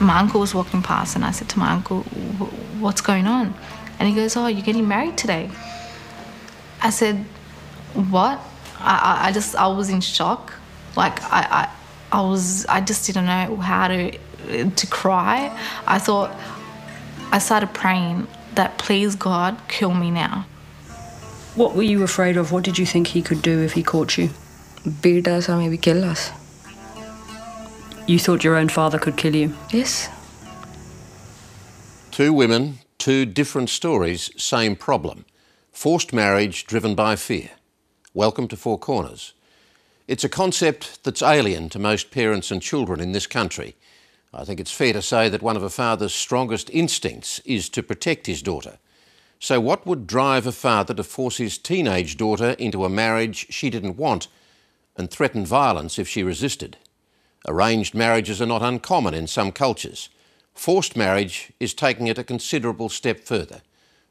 My uncle was walking past and I said to my uncle, what's going on? And he goes, oh, you're getting married today. I said, what? I was in shock. Like, I just didn't know how to cry. I started praying that, please, God, kill me now. What were you afraid of? What did you think he could do if he caught you? Beat us or maybe kill us. You thought your own father could kill you? Yes. Two women, two different stories, same problem. Forced marriage driven by fear. Welcome to Four Corners. It's a concept that's alien to most parents and children in this country. I think it's fair to say that one of a father's strongest instincts is to protect his daughter. So what would drive a father to force his teenage daughter into a marriage she didn't want and threaten violence if she resisted? Arranged marriages are not uncommon in some cultures. Forced marriage is taking it a considerable step further,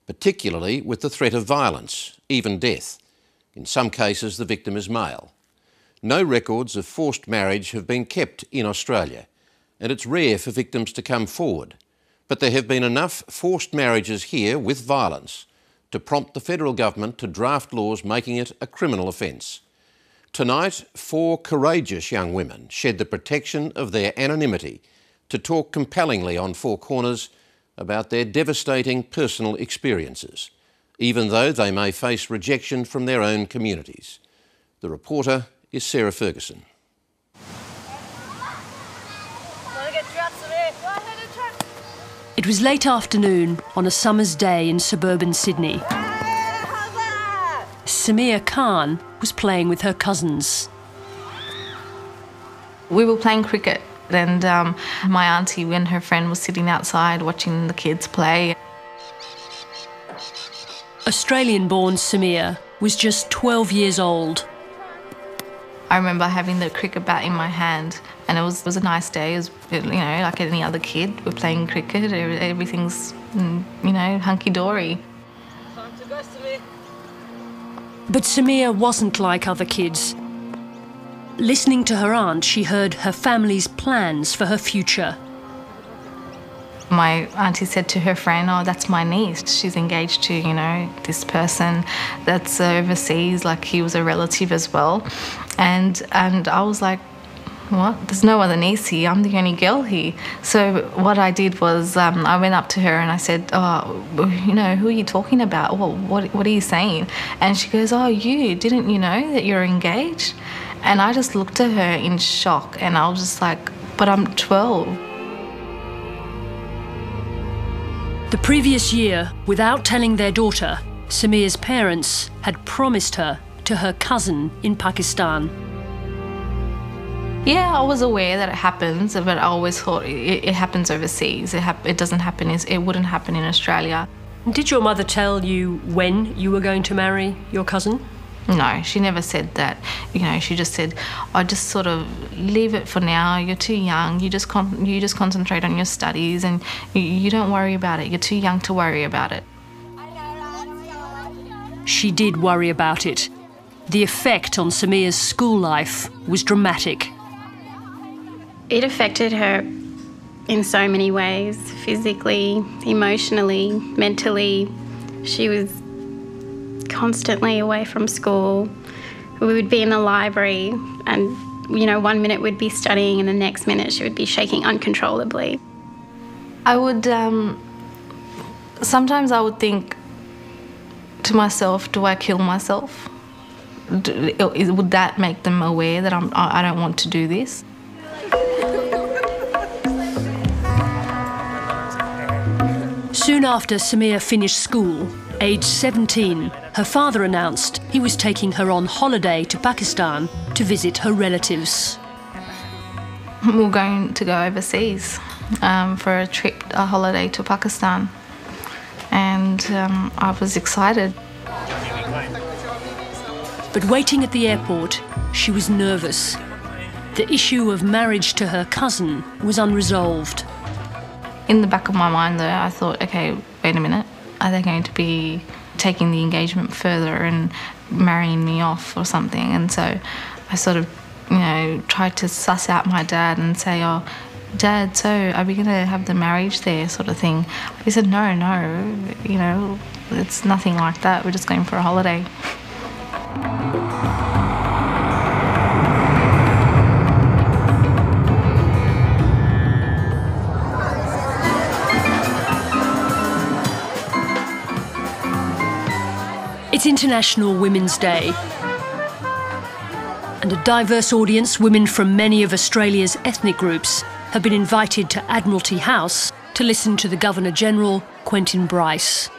particularly with the threat of violence, even death. In some cases, the victim is male. No records of forced marriage have been kept in Australia, and it's rare for victims to come forward. But there have been enough forced marriages here with violence to prompt the federal government to draft laws making it a criminal offence. Tonight, four courageous young women shed the protection of their anonymity to talk compellingly on Four Corners about their devastating personal experiences, even though they may face rejection from their own communities. The reporter is Sarah Ferguson. It was late afternoon on a summer's day in suburban Sydney. Samia Khan was playing with her cousins. We were playing cricket and my auntie and her friend was sitting outside watching the kids play. Australian-born Samia was just 12 years old. I remember having the cricket bat in my hand and it was a nice day. It was, like any other kid. We're playing cricket, everything's, hunky-dory. But Samia wasn't like other kids. Listening to her aunt, she heard her family's plans for her future. My auntie said to her friend, oh, that's my niece. She's engaged to, this person that's overseas, like he was a relative as well. And I was like, what? There's no other niece here. I'm the only girl here. So what I did was I went up to her and I said, oh, who are you talking about? Well, what are you saying? And she goes, oh, didn't you know that you're engaged? And I just looked at her in shock and I was just like, but I'm 12. The previous year, without telling their daughter, Samia's parents had promised her to her cousin in Pakistan. Yeah, I was aware that it happens, but I always thought it happens overseas. It doesn't happen. It wouldn't happen in Australia. Did your mother tell you when you were going to marry your cousin? No, she never said that. She just said, I just sort of leave it for now. You're too young. You just concentrate on your studies and you don't worry about it. You're too young to worry about it. She did worry about it. The effect on Samia's school life was dramatic. It affected her in so many ways, physically, emotionally, mentally. She was constantly away from school. We would be in the library and, 1 minute we'd be studying and the next minute she would be shaking uncontrollably. I would, sometimes I would think to myself, do I kill myself? Would that make them aware that I don't want to do this? Soon after Samia finished school, aged 17, her father announced he was taking her on holiday to Pakistan to visit her relatives. We were going to go overseas for a holiday to Pakistan. And I was excited. But waiting at the airport, she was nervous. The issue of marriage to her cousin was unresolved. In the back of my mind, though, I thought, okay, wait a minute. Are they going to be taking the engagement further and marrying me off or something? And so I sort of, tried to suss out my dad and say, oh, Dad, so are we going to have the marriage there sort of thing? He said, no, you know, it's nothing like that. We're just going for a holiday. It's International Women's Day, and a diverse audience, women from many of Australia's ethnic groups, have been invited to Admiralty House to listen to the Governor-General, Quentin Bryce.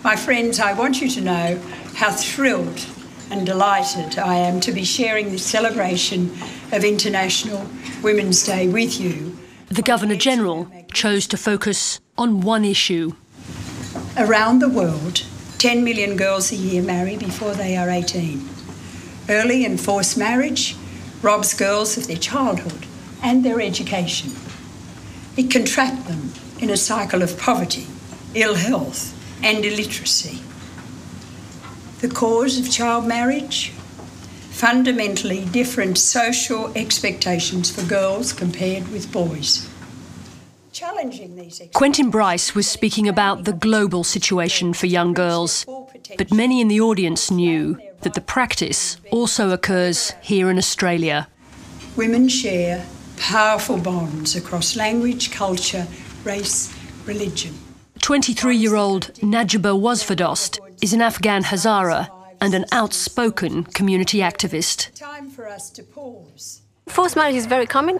My friends, I want you to know how thrilled and delighted I am to be sharing this celebration of International Women's Day with you. The Governor-General chose to focus on one issue. Around the world, 10 million girls a year marry before they are 18. Early and forced marriage robs girls of their childhood and their education. It can trap them in a cycle of poverty, ill health and illiteracy. The cause of child marriage? Fundamentally different social expectations for girls compared with boys. Challenging these Quentin Bryce was speaking about the global situation for young girls, but many in the audience knew that the practice also occurs here in Australia. Women share powerful bonds across language, culture, race, religion. 23-year-old Najiba Wasfadost is an Afghan Hazara and an outspoken community activist. Time for us to pause. Forced marriage is very common.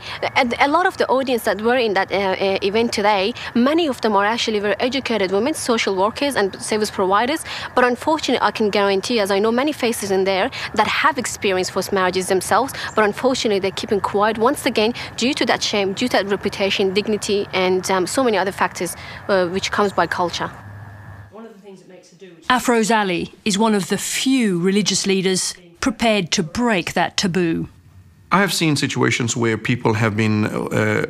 A lot of the audience that were in that event today, many of them are actually very educated women, social workers and service providers. But unfortunately, I can guarantee, as I know many faces in there that have experienced forced marriages themselves, but unfortunately they're keeping quiet once again due to that shame, due to that reputation, dignity and so many other factors which comes by culture. Afroz Ali is one of the few religious leaders prepared to break that taboo. I have seen situations where people have been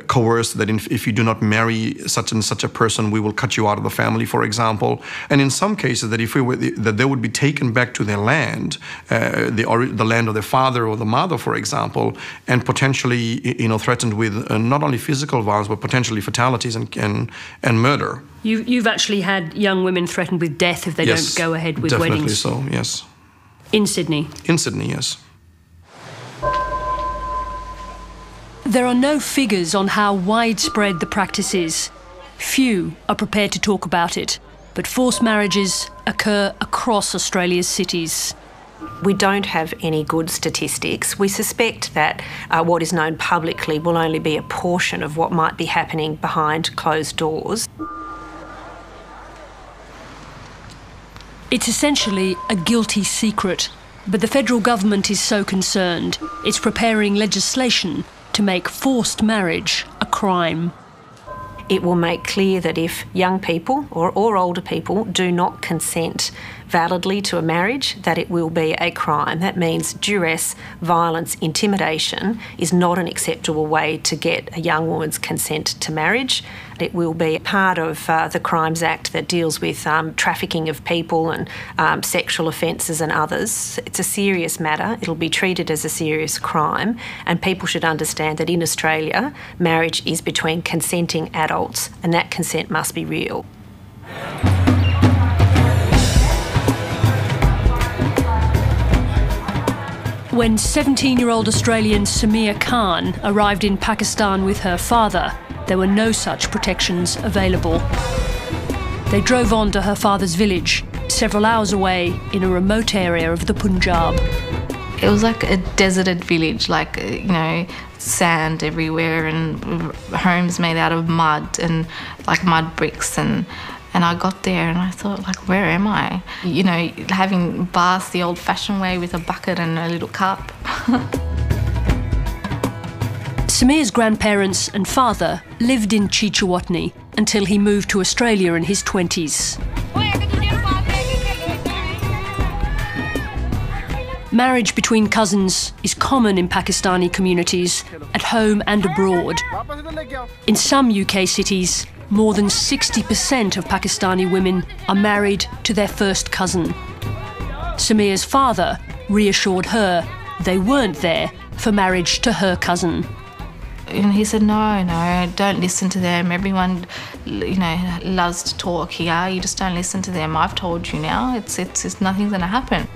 coerced that if you do not marry such and such a person, we will cut you out of the family, for example. And in some cases, that that they would be taken back to their land, the land of their father or the mother, for example, and potentially, threatened with not only physical violence but potentially fatalities and murder. You've actually had young women threatened with death if they don't go ahead with weddings. Definitely so. Yes. In Sydney. In Sydney, yes. There are no figures on how widespread the practice is. Few are prepared to talk about it, but forced marriages occur across Australia's cities. We don't have any good statistics. We suspect that what is known publicly will only be a portion of what might be happening behind closed doors. It's essentially a guilty secret, but the federal government is so concerned, it's preparing legislation to make forced marriage a crime. It will make clear that if young people or older people do not consent validly to a marriage, that it will be a crime. That means duress, violence, intimidation is not an acceptable way to get a young woman's consent to marriage. It will be part of the Crimes Act that deals with trafficking of people and sexual offences and others. It's a serious matter. It'll be treated as a serious crime, and people should understand that in Australia, marriage is between consenting adults, and that consent must be real. When 17-year-old Australian Samir Khan arrived in Pakistan with her father, there were no such protections available. They drove on to her father's village, several hours away in a remote area of the Punjab. It was like a deserted village, like, sand everywhere and homes made out of mud and like mud bricks. And I got there and I thought, like, where am I? Having baths the old-fashioned way with a bucket and a little cup. Samir's grandparents and father lived in Chichawatni until he moved to Australia in his 20s. Marriage between cousins is common in Pakistani communities, at home and abroad. In some UK cities, more than 60% of Pakistani women are married to their first cousin. Samir's father reassured her they weren't there for marriage to her cousin. And he said, no, don't listen to them. Everyone, loves to talk here. You just don't listen to them. I've told you now. It's nothing's going to happen.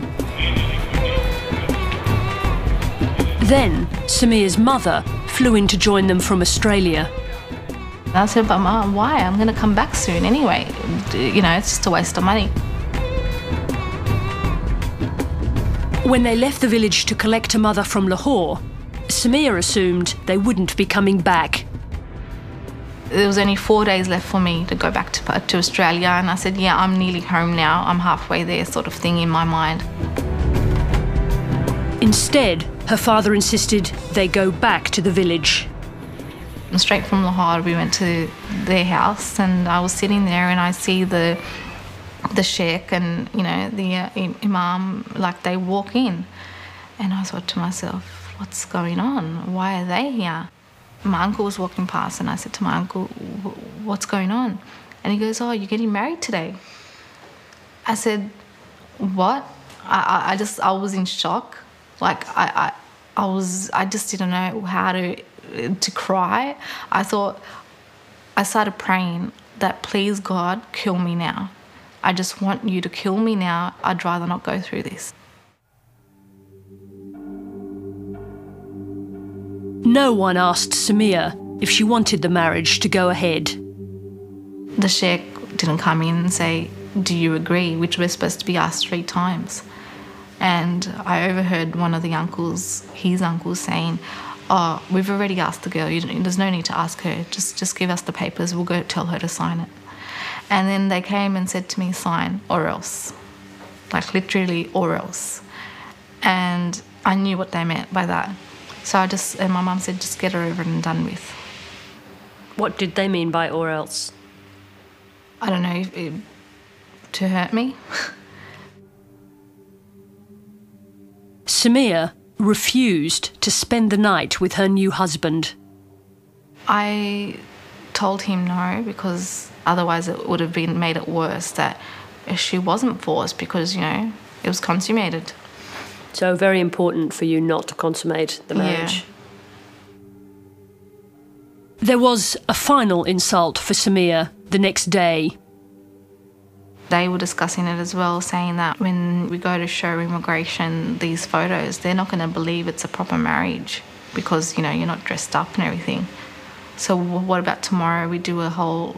Then Samia's mother flew in to join them from Australia. I said, but Mum, why? I'm going to come back soon anyway. It's just a waste of money. When they left the village to collect her mother from Lahore, Samia assumed they wouldn't be coming back. There was only 4 days left for me to go back to Australia, and I said, yeah, I'm nearly home now. I'm halfway there, sort of thing in my mind. Instead, her father insisted they go back to the village. Straight from Lahore, we went to their house, and I was sitting there and I see the sheikh and, the imam, like they walk in. And I thought to myself, what's going on? Why are they here? My uncle was walking past and I said to my uncle, what's going on? And he goes, oh, you're getting married today. I said, what? I was in shock. Like I just didn't know how to cry. I started praying that please God, kill me now. I just want you to kill me now. I'd rather not go through this. No one asked Samia if she wanted the marriage to go ahead. The sheikh didn't come in and say, do you agree, which we're supposed to be asked 3 times. And I overheard one of his uncles saying, oh, we've already asked the girl, there's no need to ask her, just give us the papers, we'll go tell her to sign it. And then they came and said to me, sign or else, like literally or else. And I knew what they meant by that. So and my mum said, just get her over and done with. What did they mean by or else? I don't know, to hurt me. Samia refused to spend the night with her new husband. I told him no, because otherwise it would have made it worse, that she wasn't forced, because, it was consummated. So very important for you not to consummate the marriage. Yeah. There was a final insult for Samia the next day. They were discussing it as well, saying that when we go to show immigration these photos, they're not going to believe it's a proper marriage because, you're not dressed up and everything. So what about tomorrow? We do a whole,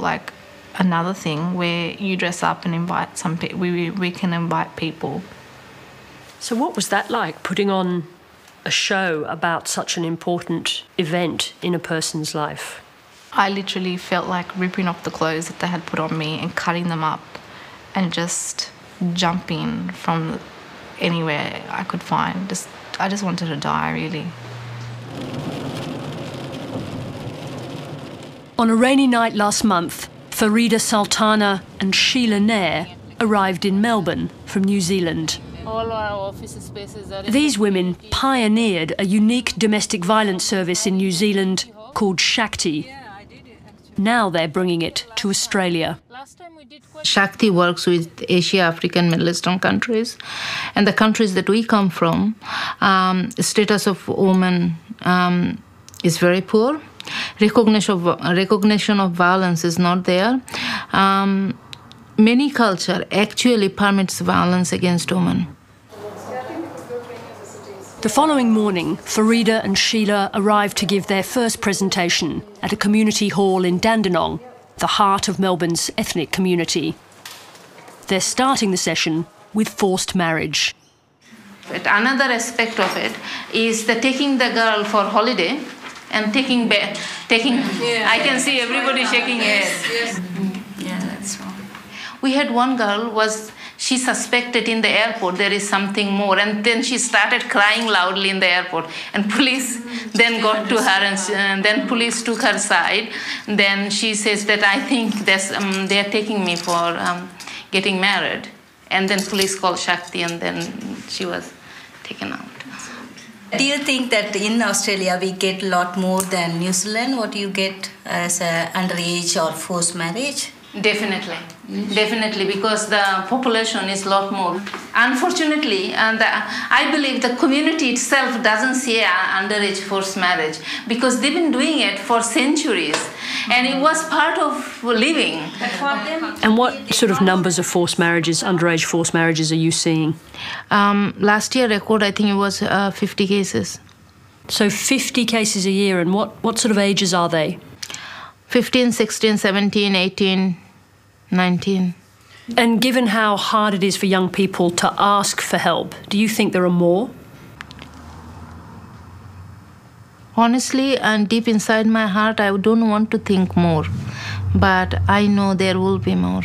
another thing where you dress up and invite some people. We can invite people. So what was that like, putting on a show about such an important event in a person's life? I literally felt like ripping off the clothes that they had put on me and cutting them up and just jumping from anywhere I could find. I just wanted to die, really. On a rainy night last month, Farida Sultana and Sheila Nair arrived in Melbourne from New Zealand. All our office spaces are... These women pioneered a unique domestic violence service in New Zealand called Shakti. Now they're bringing it to Australia. Shakti works with Asia, African, Middle Eastern countries. And the countries that we come from, status of women is very poor. Recognition of violence is not there. Many culture actually permits violence against women. The following morning, Farida and Sheila arrived to give their first presentation at a community hall in Dandenong, the heart of Melbourne's ethnic community. They're starting the session with forced marriage. But another aspect of it is the taking the girl for holiday and taking. I can see everybody shaking heads. Yes. Yeah, that's wrong. We had one girl she suspected in the airport there is something more, and then she started crying loudly in the airport, and police then got to her, and then police took her side. Then she says that I think they're taking me for getting married, and then police called Shakti, and then she was taken out. Do you think that in Australia we get a lot more than New Zealand? What you get as a underage or forced marriage? Definitely. Definitely, because the population is a lot more. Unfortunately, I believe the community itself doesn't see underage forced marriage because they've been doing it for centuries and it was part of living. And what sort of numbers of forced marriages, underage forced marriages, are you seeing? Last year record, I think it was 50 cases. So 50 cases a year, and what sort of ages are they? 15, 16, 17, 18, 19. And given how hard it is for young people to ask for help, do you think there are more? Honestly, and deep inside my heart, I don't want to think more. But I know there will be more.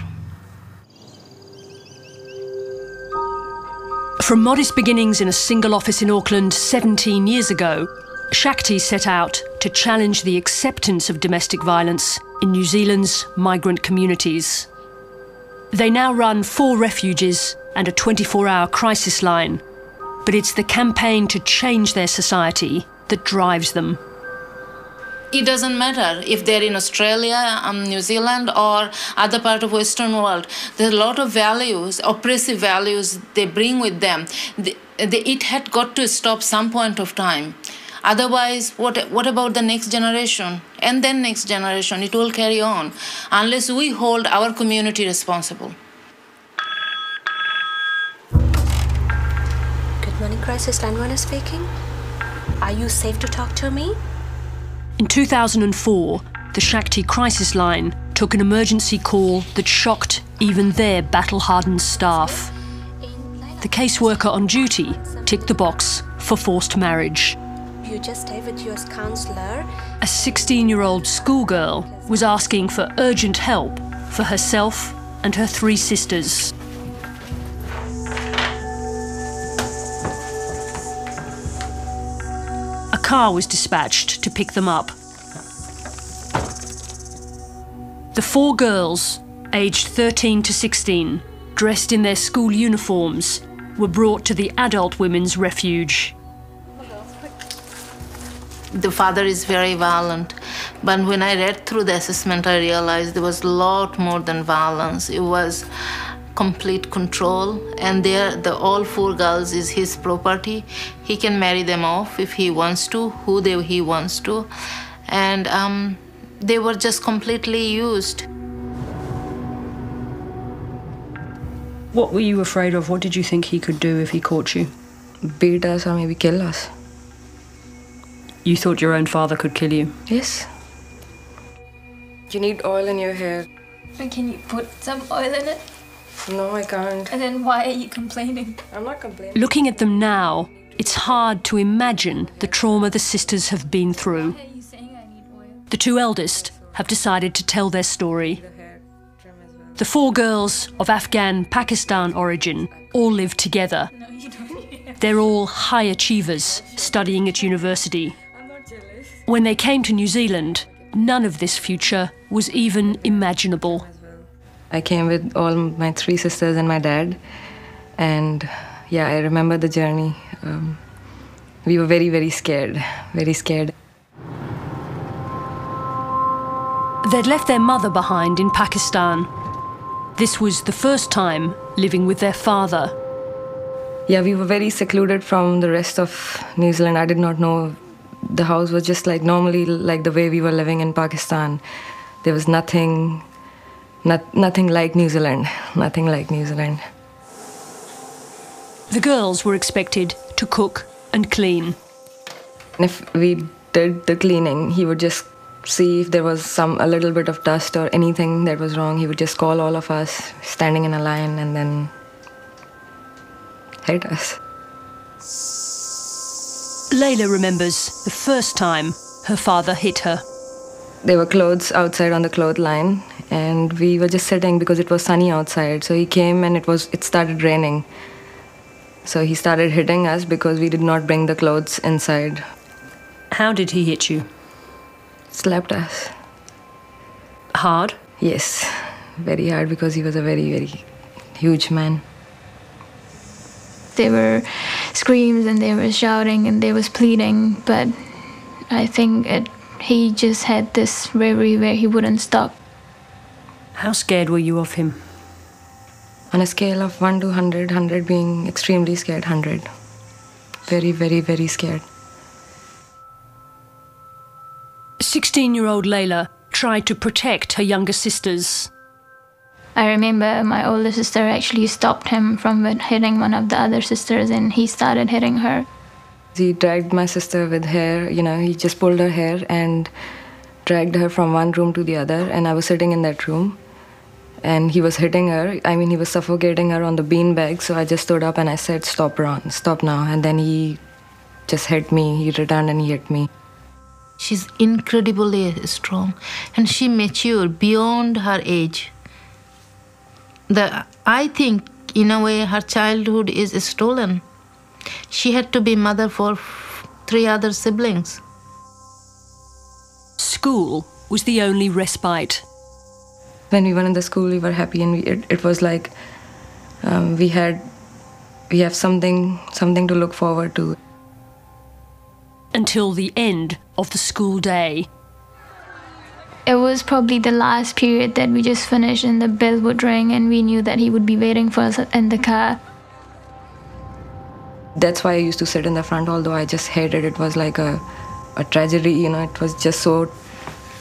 From modest beginnings in a single office in Auckland 17 years ago, Shakti set out to challenge the acceptance of domestic violence in New Zealand's migrant communities. They now run 4 refuges and a 24-hour crisis line, but it's the campaign to change their society that drives them. It doesn't matter if they're in Australia, New Zealand or other part of Western world. There's a lot of values, oppressive values they bring with them. It had got to stop some point of time. Otherwise, what about the next generation? And then next generation, it will carry on unless we hold our community responsible. Good morning, Crisis Line 1 is speaking. Are you safe to talk to me? In 2004, the Shakti Crisis Line took an emergency call that shocked even their battle-hardened staff. The caseworker on duty ticked the box for forced marriage. You just stay with your counselor. A 16-year-old schoolgirl was asking for urgent help for herself and her 3 sisters. A car was dispatched to pick them up. The 4 girls, aged 13 to 16, dressed in their school uniforms, were brought to the adult women's refuge. The father is very violent, but when I read through the assessment, I realized there was a lot more than violence. It was complete control, and all 4 girls is his property. He can marry them off if he wants to, he wants to, and they were just completely used. What were you afraid of? What did you think he could do if he caught you? Beat us or maybe kill us. You thought your own father could kill you? Yes. You need oil in your hair. Can you put some oil in it? No, I can't. And then why are you complaining? I'm not complaining. Looking at them now, it's hard to imagine the trauma the sisters have been through. The 2 eldest have decided to tell their story. The 4 girls of Afghan-Pakistan origin all live together. They're all high achievers studying at university. When they came to New Zealand, none of this future was even imaginable. I came with all my 3 sisters and my dad, and yeah, I remember the journey. We were very, very scared, very scared. They'd left their mother behind in Pakistan. This was the first time living with their father. Yeah, we were very secluded from the rest of New Zealand. I did not know. The house was just like normally like the way we were living in Pakistan. There was nothing like New Zealand, nothing like New Zealand. The girls were expected to cook and clean. And if we did the cleaning, he would just see if there was a little bit of dust or anything that was wrong. He would just call all of us standing in a line and then hit us. Layla remembers the first time her father hit her. There were clothes outside on the clothesline, and we were just sitting because it was sunny outside. So he came and it started raining. So he started hitting us because we did not bring the clothes inside. How did he hit you? Slapped us. Hard? Yes, very hard because he was a very, very huge man. There were screams and they were shouting and they was pleading, but I think he just had this worry where he wouldn't stop. How scared were you of him? On a scale of 1 to 100, 100 being extremely scared, 100. Very, very, very scared. 16-year-old Layla tried to protect her younger sisters. I remember my older sister actually stopped him from hitting one of the other sisters, and he started hitting her. He dragged my sister with hair, he just pulled her hair and dragged her from one room to the other, and I was sitting in that room. And he was hitting her. He was suffocating her on the beanbag, so I just stood up and I said, "Stop, Ron, stop now." And then he just hit me. He returned and he hit me. She's incredibly strong, and she matured beyond her age. I think, in a way, her childhood is stolen. She had to be mother for 3 other siblings. School was the only respite. When we were in the school, we were happy, and it was like we have something to look forward to. Until the end of the school day. It was probably the last period that we just finished, and the bell would ring, and we knew that he would be waiting for us in the car. That's why I used to sit in the front, although I just hated it. It was like a tragedy, it was just so...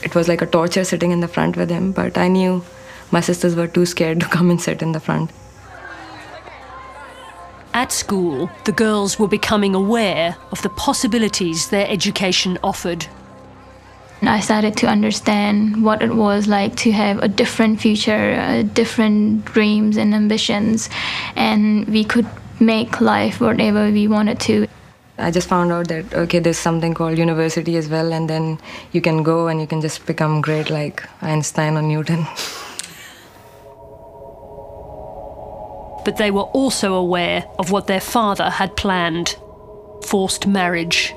It was like a torture sitting in the front with him, but I knew my sisters were too scared to come and sit in the front. At school, the girls were becoming aware of the possibilities their education offered. I started to understand what it was like to have a different future, different dreams and ambitions, and we could make life whatever we wanted to. I just found out that, okay, there's something called university as well, and then you can go and you can just become great like Einstein or Newton. But they were also aware of what their father had planned: forced marriage.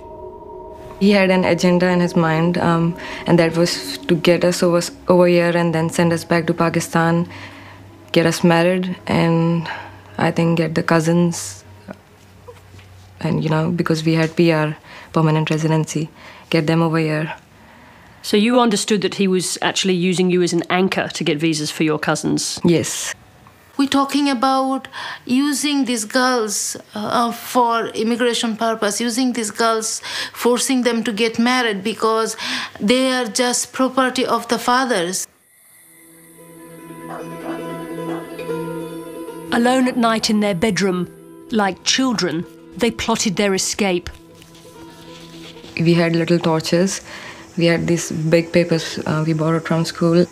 He had an agenda in his mind, and that was to get us over here and then send us back to Pakistan, get us married, and I think get the cousins. And, because we had PR, permanent residency, get them over here. So you understood that he was actually using you as an anchor to get visas for your cousins? Yes. We're talking about using these girls for immigration purpose, using these girls, forcing them to get married because they are just property of the fathers. Alone at night in their bedroom, like children, they plotted their escape. We had little torches. We had these big papers we borrowed from school.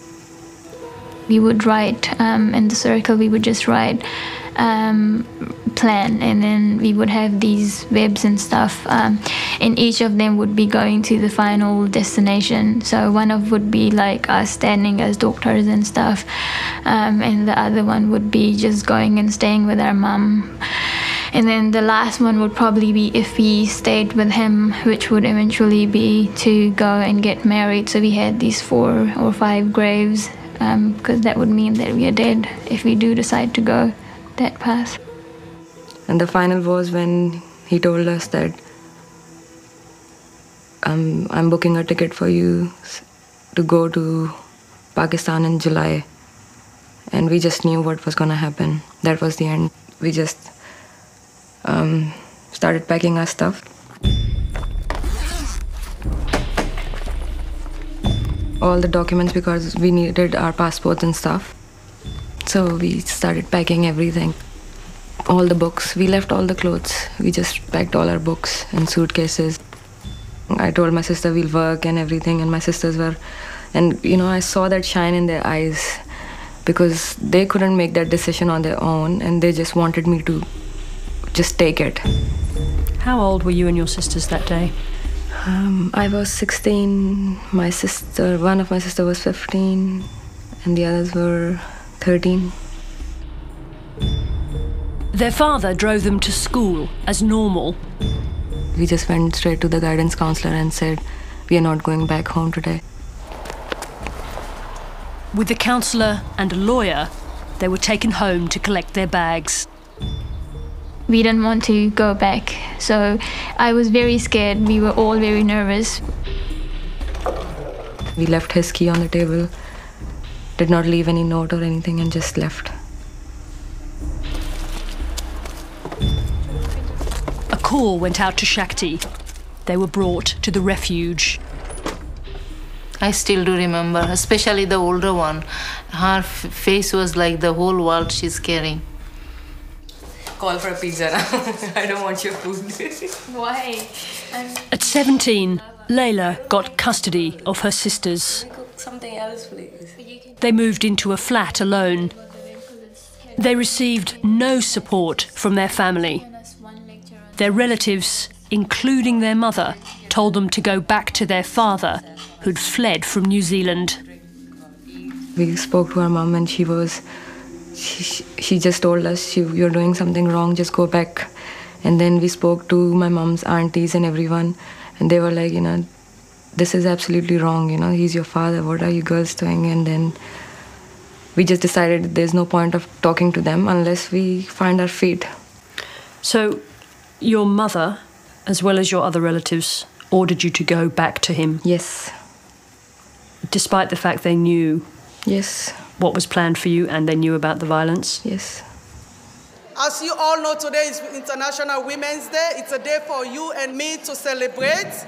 We would write in the circle, we would just write plan, and then we would have these webs and stuff, and each of them would be going to the final destination. So one of would be like us standing as doctors and stuff, and the other one would be just going and staying with our mum. And then the last one would probably be if we stayed with him, which would eventually be to go and get married. So we had these 4 or 5 graves, because that would mean that we are dead if we do decide to go that path. And the final was when he told us that I'm booking a ticket for you to go to Pakistan in July. And we just knew what was going to happen. That was the end. We just started packing our stuff. All the documents, because we needed our passports and stuff. So we started packing everything. All the books. We left all the clothes. We just packed all our books in suitcases. I told my sister we'll work and everything, and my sisters were... And, I saw that shine in their eyes, because they couldn't make that decision on their own, and they just wanted me to just take it. How old were you and your sisters that day? I was 16. One of my sisters was 15, and the others were 13. Their father drove them to school as normal. We just went straight to the guidance counselor and said, we are not going back home today. With the counsellor and a lawyer, they were taken home to collect their bags. We didn't want to go back, so I was very scared. We were all very nervous. We left his key on the table, did not leave any note or anything and just left. A call went out to Shakti. They were brought to the refuge. I still do remember, especially the older one. Her face was like the whole world she's carrying. Call for a pizza now. I don't want your food. Why? At 17, Layla got custody of her sisters. Cook something else, please. They moved into a flat alone. They received no support from their family. Their relatives, including their mother, told them to go back to their father, who'd fled from New Zealand. We spoke to our mum and she just told us, you're doing something wrong, just go back. And then we spoke to my mum's aunties and everyone, and they were like, this is absolutely wrong, he's your father, what are you girls doing? And then we just decided there's no point of talking to them unless we find our feet. So your mother, as well as your other relatives, ordered you to go back to him? Yes. Despite the fact they knew yes. what was planned for you and they knew about the violence? Yes. As you all know, today is International Women's Day. It's a day for you and me to celebrate.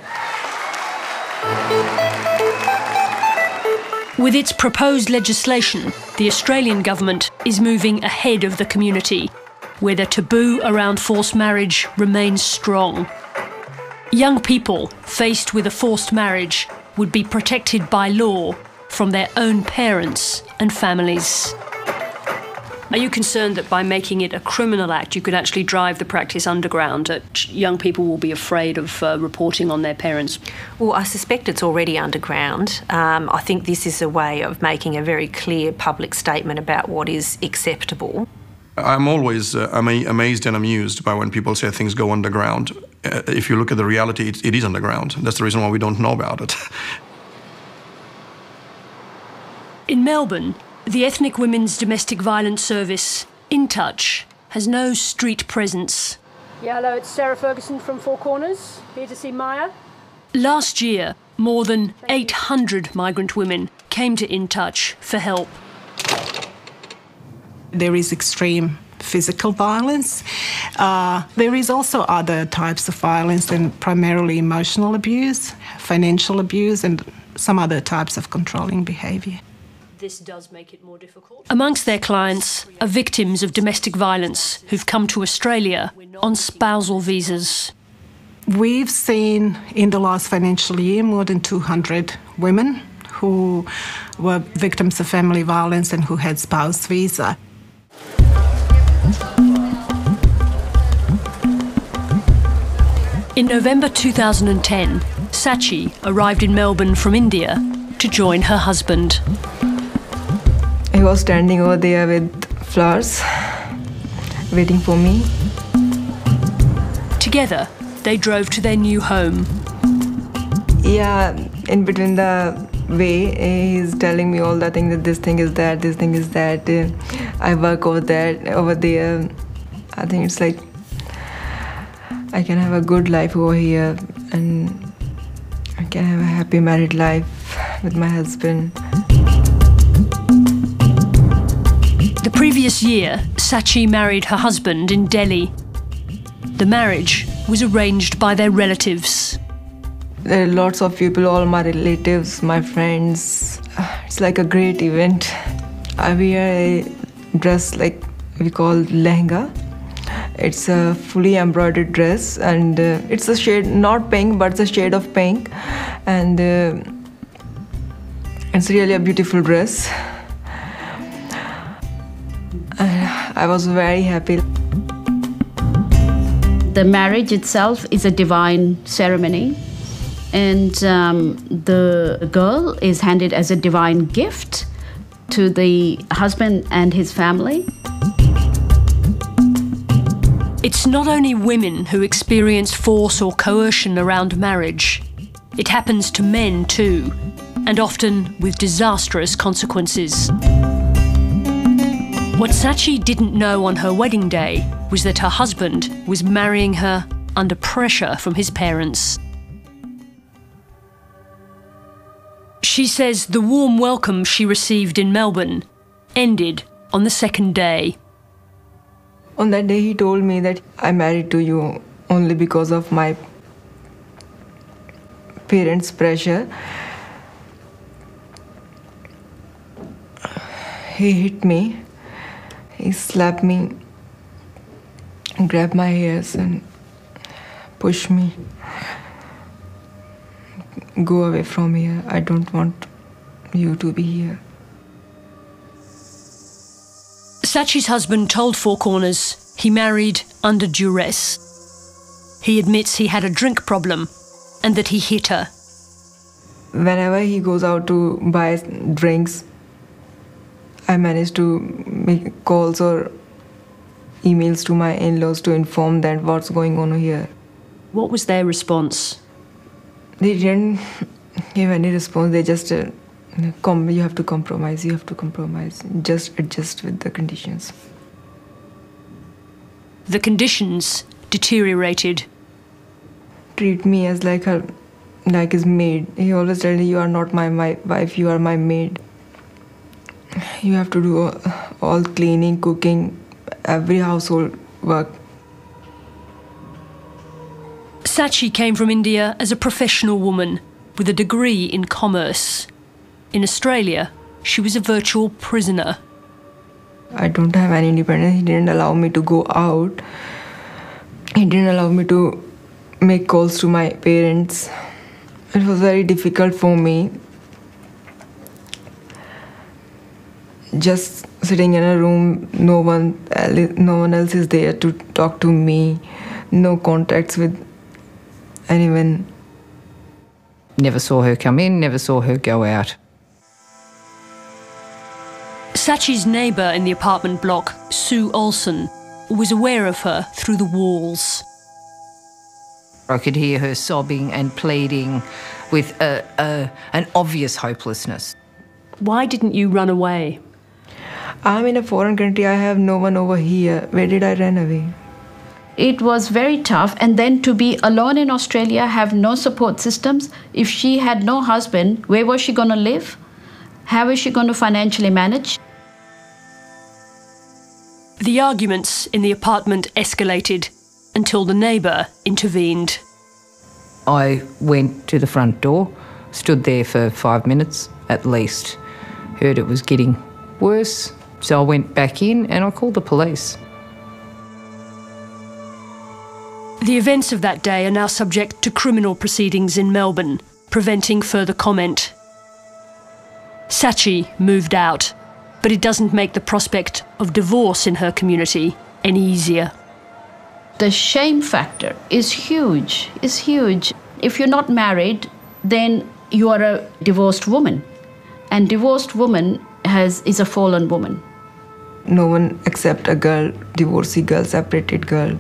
With its proposed legislation, the Australian government is moving ahead of the community, where the taboo around forced marriage remains strong. Young people faced with a forced marriage would be protected by law from their own parents and families. Are you concerned that by making it a criminal act, you could actually drive the practice underground, that young people will be afraid of reporting on their parents? Well, I suspect it's already underground. I think this is a way of making a very clear public statement about what is acceptable. I'm always amazed and amused by when people say things go underground. If you look at the reality, it is underground. That's the reason why we don't know about it. In Melbourne, the Ethnic Women's Domestic Violence Service, In Touch, has no street presence. Yeah, hello, it's Sarah Ferguson from Four Corners, here to see Maya. Last year, more than 800 migrant women came to In Touch for help. There is extreme physical violence. There is also other types of violence, and primarily emotional abuse, financial abuse, and some other types of controlling behaviour. This does make it more difficult. Amongst their clients are victims of domestic violence who've come to Australia on spousal visas. We've seen in the last financial year more than 200 women who were victims of family violence and who had spouse visa. In November 2010, Sachi arrived in Melbourne from India to join her husband. He was standing over there with flowers, waiting for me. Together, they drove to their new home. Yeah, in between the way, he's telling me all the things, that this thing is that, this thing is that. I work over there. I think it's like I can have a good life over here and I can have a happy married life with my husband. The previous year, Sachi married her husband in Delhi. The marriage was arranged by their relatives. There are lots of people, all my relatives, my friends. It's like a great event. I wear a dress like we call lehenga. It's a fully embroidered dress, and it's a shade, not pink, but it's a shade of pink. And it's really a beautiful dress. I was very happy. The marriage itself is a divine ceremony, and the girl is handed as a divine gift to the husband and his family. It's not only women who experience force or coercion around marriage. It happens to men too, and often with disastrous consequences. What Sachi didn't know on her wedding day was that her husband was marrying her under pressure from his parents. She says the warm welcome she received in Melbourne ended on the second day. On that day, he told me that I married to you only because of my parents' pressure. He hit me, he slapped me, grabbed my hairs and pushed me. Go away from here. I don't want you to be here. Sachi's husband told Four Corners he married under duress. He admits he had a drink problem and that he hit her. Whenever he goes out to buy drinks, I manage to make calls or emails to my in-laws to inform them what's going on here. What was their response? They didn't give any response. They just, you have to compromise, you have to compromise. Just adjust with the conditions. The conditions deteriorated. Treat me as like his maid. He always tells me, you are not my wife, you are my maid. You have to do all cleaning, cooking, every household work. Sachi came from India as a professional woman with a degree in commerce. In Australia, she was a virtual prisoner. I don't have any independence. He didn't allow me to go out. He didn't allow me to make calls to my parents. It was very difficult for me. Just sitting in a room, no one else is there to talk to me. No contacts with anyone. Never saw her come in, never saw her go out. Sachi's neighbour in the apartment block, Sue Olsen, was aware of her through the walls. I could hear her sobbing and pleading with an obvious hopelessness. Why didn't you run away? I'm in a foreign country. I have no one over here. Where did I run away? It was very tough, and then to be alone in Australia, have no support systems. If she had no husband, where was she going to live? How was she going to financially manage? The arguments in the apartment escalated until the neighbour intervened. I went to the front door, stood there for 5 minutes at least, heard it was getting worse, so I went back in and I called the police. The events of that day are now subject to criminal proceedings in Melbourne, preventing further comment. Sachi moved out, but it doesn't make the prospect of divorce in her community any easier. The shame factor is huge, If you're not married, then you are a divorced woman. And divorced woman is a fallen woman. No one except a girl, divorcee girl, separated girl.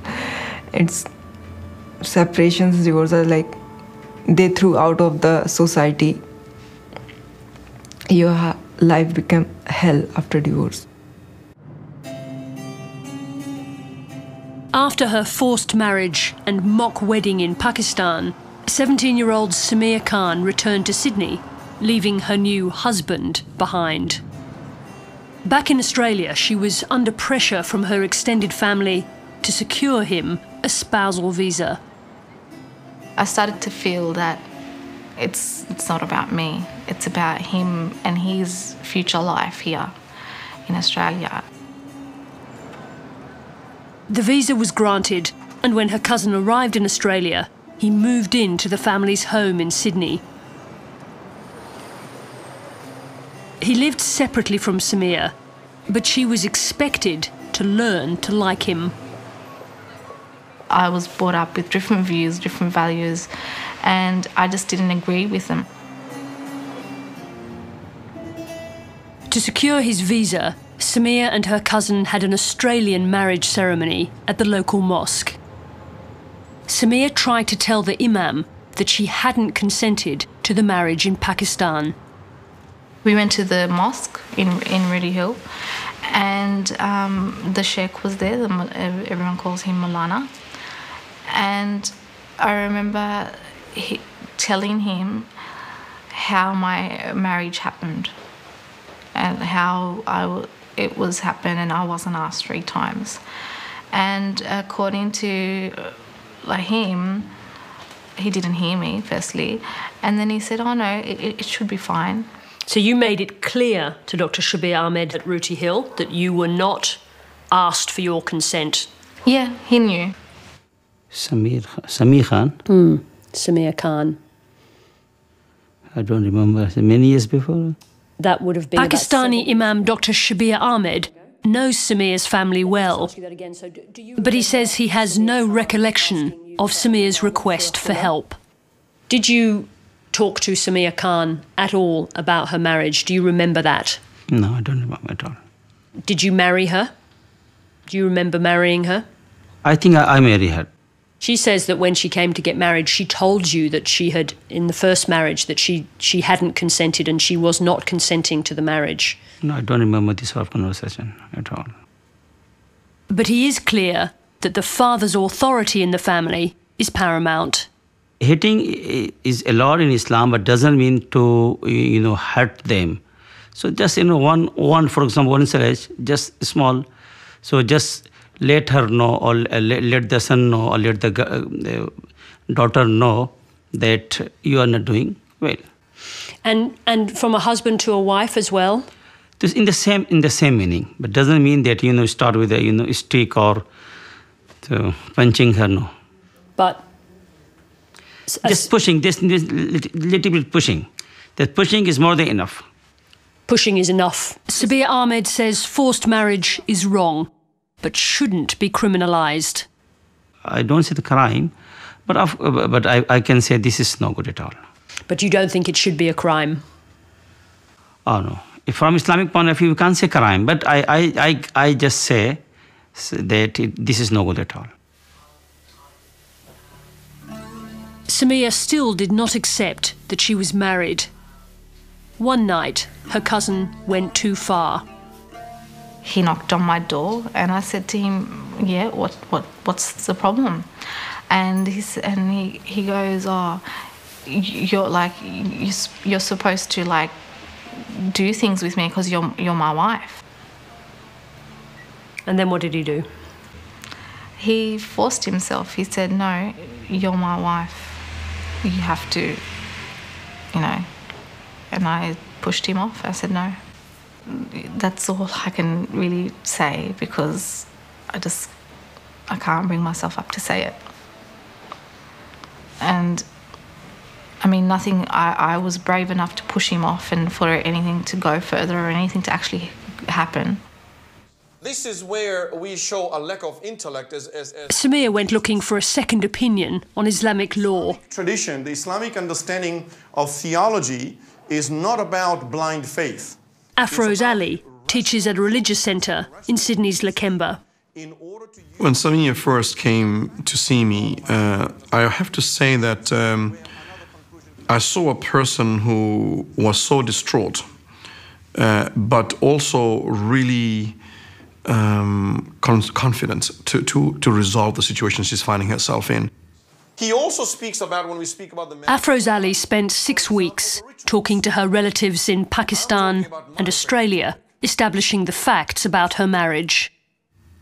It's separations, divorce are like they threw out of the society. Your life became hell after divorce. After her forced marriage and mock wedding in Pakistan, 17-year-old Samir Khan returned to Sydney, leaving her new husband behind. Back in Australia, she was under pressure from her extended family to secure him a spousal visa. I started to feel that it's not about me, it's about him and his future life here in Australia. The visa was granted, and when her cousin arrived in Australia, he moved into the family's home in Sydney. He lived separately from Samir, but she was expected to learn to like him. I was brought up with different views, different values, and I just didn't agree with them. To secure his visa, Samir and her cousin had an Australian marriage ceremony at the local mosque. Samir tried to tell the imam that she hadn't consented to the marriage in Pakistan. We went to the mosque in Reddy Hill, and the sheikh was there. Everyone calls him Maulana. And I remember telling him how my marriage happened and how it was happened, and I wasn't asked 3 times. And according to him, he didn't hear me, firstly, and then he said, oh no, it should be fine. So you made it clear to Dr. Shabir Ahmed at Rooty Hill that you were not asked for your consent? Yeah, he knew. Samir Khan? Samir Khan. I don't remember. Many years before? That would have been Pakistani Imam Dr. Shabir Ahmed knows Samir's family well, but he says he has no recollection of Samir's request for help. Did you talk to Samir Khan at all about her marriage? Do you remember that? No, I don't remember at all. Did you marry her? Do you remember marrying her? I think I married her. She says that when she came to get married, she told you that she had, in the first marriage, that she hadn't consented and she was not consenting to the marriage. No, I don't remember this whole conversation at all. But he is clear that the father's authority in the family is paramount. Hitting is allowed in Islam, but doesn't mean to, hurt them. So just, one, for example, one sledge, just small. So just let her know, or let the son know, or let the daughter know that you are not doing well. And from a husband to a wife as well? This in the same meaning, but doesn't mean that start with a stick or punching her. No. But just pushing, this little bit pushing. That pushing is more than enough. Pushing is enough. Shabir Ahmed says forced marriage is wrong, but shouldn't be criminalised. I don't say the crime, but I can say this is no good at all. But you don't think it should be a crime? Oh no. From Islamic point of view, you can't say crime, but I just say that this is no good at all. Samia still did not accept that she was married. One night, her cousin went too far. He knocked on my door, and I said to him, "Yeah, what's the problem?" And he goes, "Oh, you're supposed to do things with me because you're my wife." And then what did he do? He forced himself. He said, "No, you're my wife. You have to, And I pushed him off. I said, "No." That's all I can really say, because I can't bring myself up to say it. And nothing, I was brave enough to push him off and for anything to go further or anything to actually happen. This is where we show a lack of intellect as Samir went looking for a second opinion on Islamic law. Tradition, the Islamic understanding of theology is not about blind faith. Afroz Ali teaches at a religious centre in Sydney's Lakemba. When Samia first came to see me, I have to say that I saw a person who was so distraught, but also really confident to resolve the situation she's finding herself in. He also speaks about, when we speak about the... Afroz Ali spent 6 weeks talking to her relatives in Pakistan and Australia, establishing the facts about her marriage.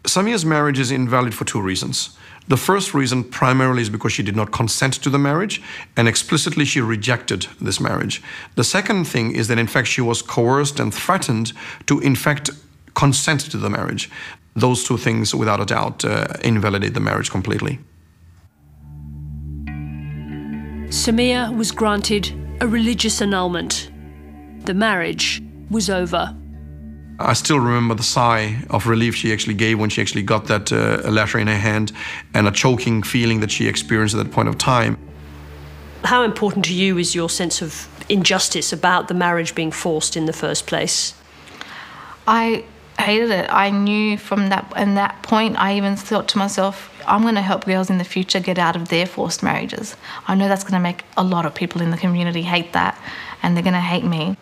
Samia's marriage is invalid for 2 reasons. The first reason primarily is because she did not consent to the marriage, and explicitly she rejected this marriage. The second thing is that in fact she was coerced and threatened to in fact consent to the marriage. Those 2 things without a doubt invalidate the marriage completely. Samia was granted a religious annulment. The marriage was over. I still remember the sigh of relief she actually gave when she actually got that letter in her hand, and a choking feeling that she experienced at that point of time. How important to you is your sense of injustice about the marriage being forced in the first place? I hated it. I knew from that point, I even thought to myself, I'm going to help girls in the future get out of their forced marriages. I know that's going to make a lot of people in the community hate that, and they're going to hate me.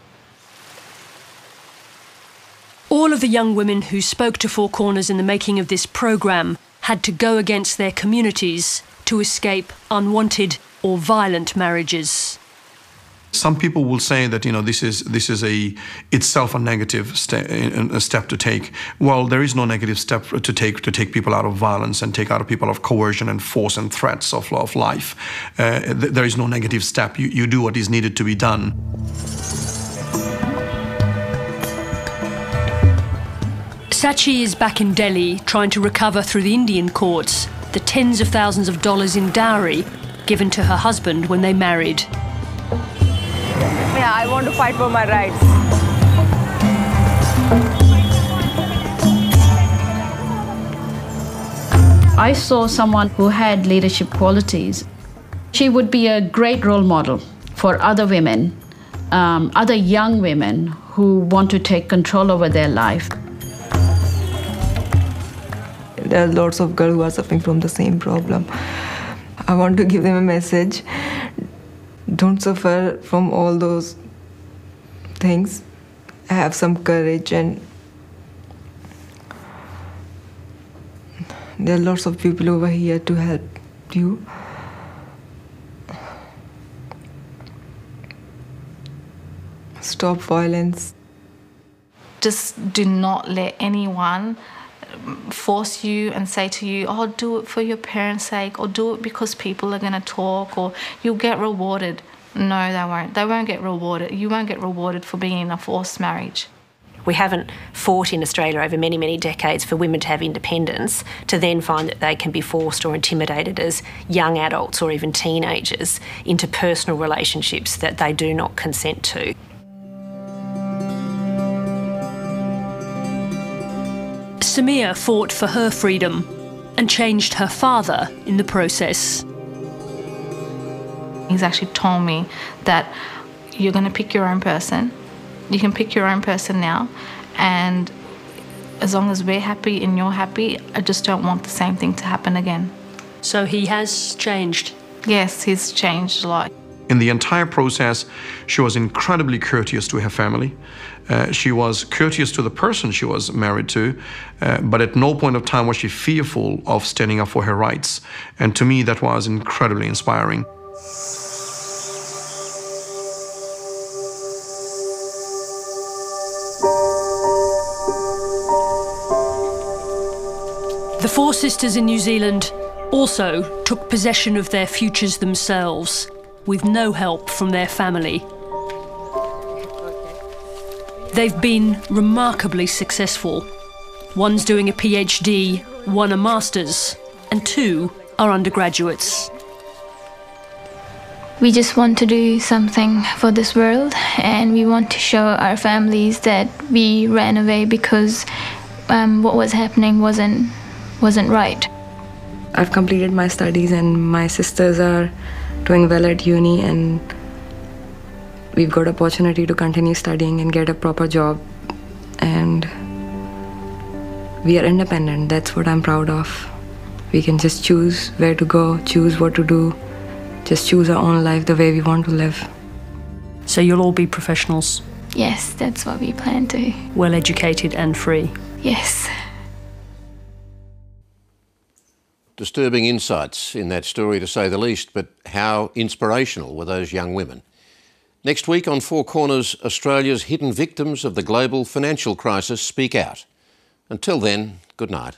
All of the young women who spoke to Four Corners in the making of this programme had to go against their communities to escape unwanted or violent marriages. Some people will say that this is itself a negative step to take. Well, there is no negative step to take people out of violence and take out people of coercion and force and threats of life. There is no negative step. You do what is needed to be done. Sachi is back in Delhi trying to recover through the Indian courts the tens of thousands of dollars in dowry given to her husband when they married. Yeah, I want to fight for my rights. I saw someone who had leadership qualities. She would be a great role model for other women, other young women who want to take control over their life. There are lots of girls who are suffering from the same problem. I want to give them a message. Don't suffer from all those things. Have some courage, and there are lots of people over here to help you. Stop violence. Just do not let anyone force you and say to you, oh, do it for your parents' sake, or do it because people are going to talk, or you'll get rewarded. No, they won't. They won't get rewarded. You won't get rewarded for being in a forced marriage. We haven't fought in Australia over many, many decades for women to have independence, to then find that they can be forced or intimidated as young adults or even teenagers into personal relationships that they do not consent to. Samia fought for her freedom and changed her father in the process. He's actually told me that you're going to pick your own person. You can pick your own person now, and as long as we're happy and you're happy, I just don't want the same thing to happen again. So he has changed? Yes, he's changed a lot. In the entire process, she was incredibly courteous to her family. She was courteous to the person she was married to, but at no point of time was she fearful of standing up for her rights. And to me, that was incredibly inspiring. The four sisters in New Zealand also took possession of their futures themselves, with no help from their family. They've been remarkably successful. One's doing a PhD, one a master's, and two are undergraduates. We just want to do something for this world, and we want to show our families that we ran away because what was happening wasn't right. I've completed my studies, and my sisters are doing well at uni, and we've got opportunity to continue studying and get a proper job, and we are independent. That's what I'm proud of. We can just choose where to go, choose what to do, just choose our own life the way we want to live. So you'll all be professionals? Yes, that's what we plan to. Well educated and free? Yes. Disturbing insights in that story, to say the least, but how inspirational were those young women? Next week on Four Corners, Australia's hidden victims of the global financial crisis speak out. Until then, good night.